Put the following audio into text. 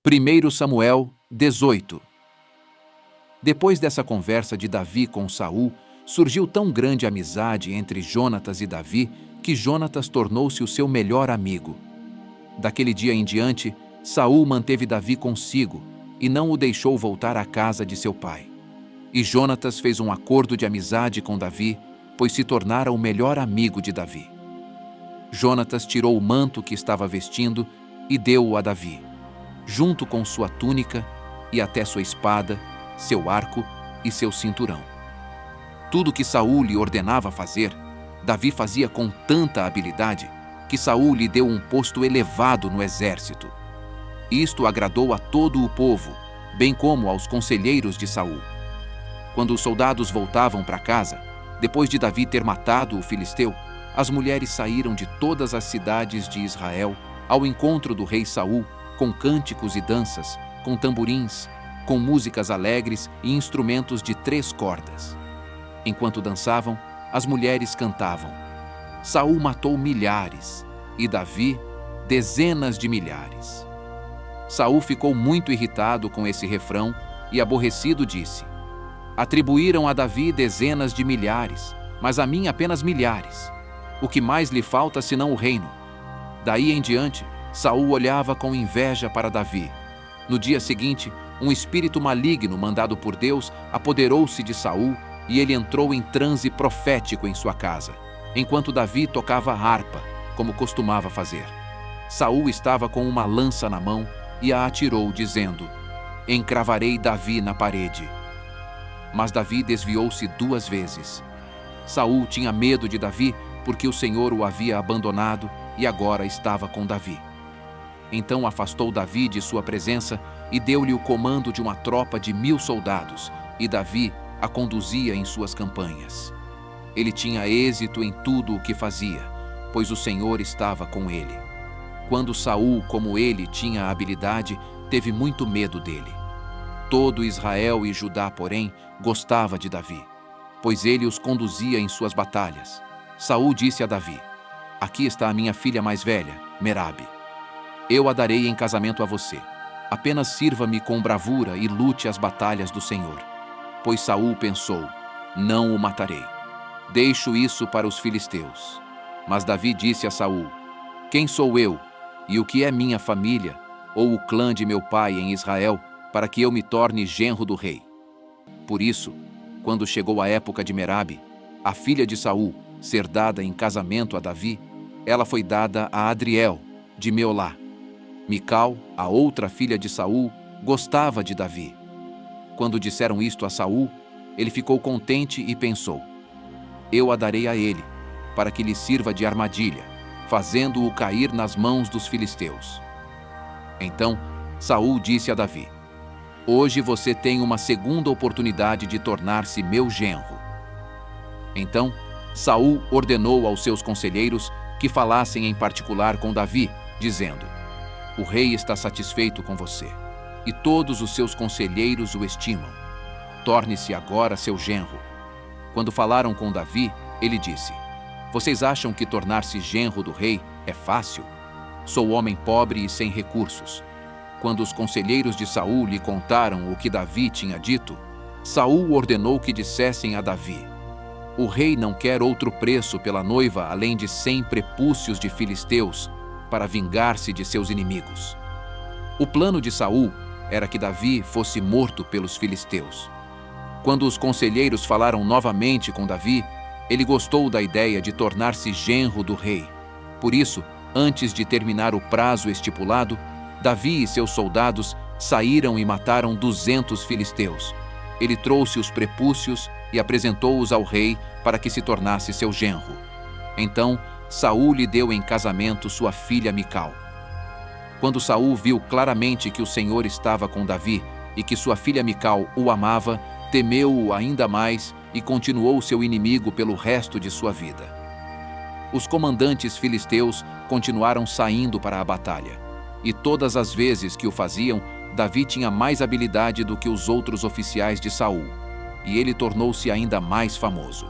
1 Samuel 18. Depois dessa conversa de Davi com Saul, surgiu tão grande amizade entre Jonatas e Davi que Jonatas tornou-se o seu melhor amigo. Daquele dia em diante, Saul manteve Davi consigo e não o deixou voltar à casa de seu pai. E Jonatas fez um acordo de amizade com Davi, pois se tornara o melhor amigo de Davi. Jonatas tirou o manto que estava vestindo e deu-o a Davi, junto com sua túnica e até sua espada, seu arco e seu cinturão. Tudo que Saul lhe ordenava fazer, Davi fazia com tanta habilidade que Saul lhe deu um posto elevado no exército. Isto agradou a todo o povo, bem como aos conselheiros de Saul. Quando os soldados voltavam para casa, depois de Davi ter matado o filisteu, as mulheres saíram de todas as cidades de Israel ao encontro do rei Saul, com cânticos e danças, com tamborins, com músicas alegres e instrumentos de 3 cordas. Enquanto dançavam, as mulheres cantavam: Saul matou milhares e Davi dezenas de milhares. Saul ficou muito irritado com esse refrão e, aborrecido, disse: Atribuíram a Davi dezenas de milhares, mas a mim apenas milhares. O que mais lhe falta senão o reino? Daí em diante, Saul olhava com inveja para Davi. No dia seguinte, um espírito maligno mandado por Deus apoderou-se de Saul e ele entrou em transe profético em sua casa, enquanto Davi tocava harpa, como costumava fazer. Saul estava com uma lança na mão e a atirou, dizendo: Encravarei Davi na parede. Mas Davi desviou-se 2 vezes. Saul tinha medo de Davi porque o Senhor o havia abandonado e agora estava com Davi. Então afastou Davi de sua presença e deu-lhe o comando de uma tropa de 1000 soldados, e Davi a conduzia em suas campanhas. Ele tinha êxito em tudo o que fazia, pois o Senhor estava com ele. Quando Saul, como ele, tinha habilidade, teve muito medo dele. Todo Israel e Judá, porém, gostava de Davi, pois ele os conduzia em suas batalhas. Saul disse a Davi: Aqui está a minha filha mais velha, Merabe. Eu a darei em casamento a você. Apenas sirva-me com bravura e lute as batalhas do Senhor. Pois Saul pensou: Não o matarei. Deixo isso para os filisteus. Mas Davi disse a Saul: Quem sou eu, e o que é minha família, ou o clã de meu pai em Israel, para que eu me torne genro do rei? Por isso, quando chegou a época de Merabe, a filha de Saul, ser dada em casamento a Davi, ela foi dada a Adriel, de Meolá. Mical, a outra filha de Saul, gostava de Davi. Quando disseram isto a Saul, ele ficou contente e pensou: Eu a darei a ele, para que lhe sirva de armadilha, fazendo-o cair nas mãos dos filisteus. Então Saul disse a Davi: Hoje você tem uma segunda oportunidade de tornar-se meu genro. Então Saul ordenou aos seus conselheiros que falassem em particular com Davi, dizendo: O rei está satisfeito com você, e todos os seus conselheiros o estimam. Torne-se agora seu genro. Quando falaram com Davi, ele disse: Vocês acham que tornar-se genro do rei é fácil? Sou homem pobre e sem recursos. Quando os conselheiros de Saul lhe contaram o que Davi tinha dito, Saul ordenou que dissessem a Davi: O rei não quer outro preço pela noiva além de 100 prepúcios de filisteus, para vingar-se de seus inimigos. O plano de Saul era que Davi fosse morto pelos filisteus. Quando os conselheiros falaram novamente com Davi, ele gostou da ideia de tornar-se genro do rei. Por isso, antes de terminar o prazo estipulado, Davi e seus soldados saíram e mataram 200 filisteus. Ele trouxe os prepúcios e apresentou-os ao rei para que se tornasse seu genro. Então Saul lhe deu em casamento sua filha Mical. Quando Saul viu claramente que o Senhor estava com Davi e que sua filha Mical o amava, temeu-o ainda mais e continuou seu inimigo pelo resto de sua vida. Os comandantes filisteus continuaram saindo para a batalha, e todas as vezes que o faziam, Davi tinha mais habilidade do que os outros oficiais de Saul, e ele tornou-se ainda mais famoso.